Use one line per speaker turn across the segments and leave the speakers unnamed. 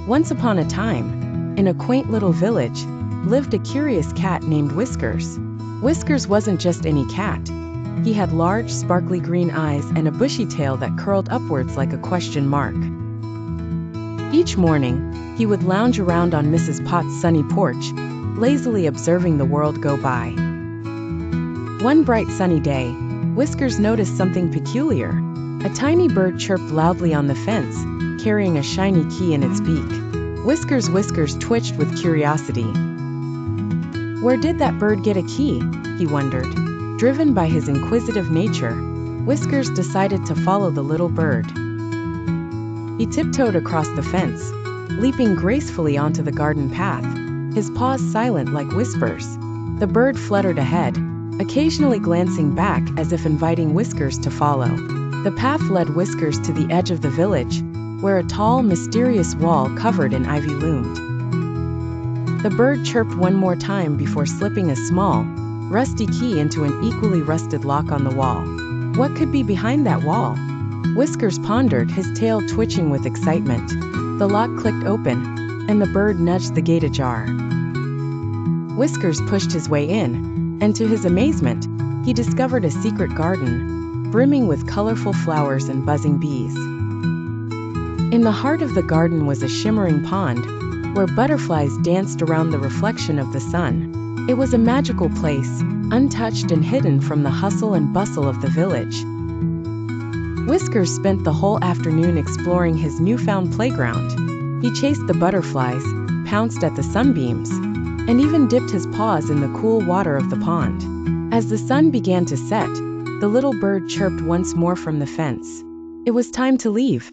Once upon a time, in a quaint little village, lived a curious cat named Whiskers. Whiskers wasn't just any cat. He had large, sparkly green eyes and a bushy tail that curled upwards like a question mark. Each morning, he would lounge around on Mrs. Potts' sunny porch, lazily observing the world go by. One bright sunny day, Whiskers noticed something peculiar. A tiny bird chirped loudly on the fence, carrying a shiny key in its beak. Whiskers twitched with curiosity. Where did that bird get a key? He wondered. Driven by his inquisitive nature, Whiskers decided to follow the little bird. He tiptoed across the fence, leaping gracefully onto the garden path, his paws silent like whispers. The bird fluttered ahead, occasionally glancing back as if inviting Whiskers to follow. The path led Whiskers to the edge of the village, where a tall, mysterious wall covered in ivy loomed. The bird chirped one more time before slipping a small, rusty key into an equally rusted lock on the wall. What could be behind that wall? Whiskers pondered, his tail twitching with excitement. The lock clicked open, and the bird nudged the gate ajar. Whiskers pushed his way in, and to his amazement, he discovered a secret garden, brimming with colorful flowers and buzzing bees. In the heart of the garden was a shimmering pond, where butterflies danced around the reflection of the sun. It was a magical place, untouched and hidden from the hustle and bustle of the village. Whiskers spent the whole afternoon exploring his newfound playground. He chased the butterflies, pounced at the sunbeams, and even dipped his paws in the cool water of the pond. As the sun began to set, the little bird chirped once more from the fence. It was time to leave.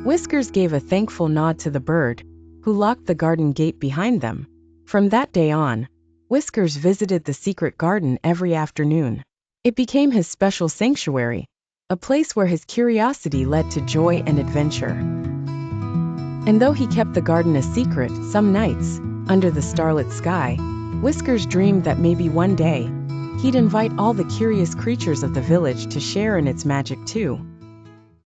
Whiskers gave a thankful nod to the bird, who locked the garden gate behind them. From that day on, Whiskers visited the secret garden every afternoon. It became his special sanctuary, a place where his curiosity led to joy and adventure. And though he kept the garden a secret, some nights, under the starlit sky, Whiskers dreamed that maybe one day, he'd invite all the curious creatures of the village to share in its magic too.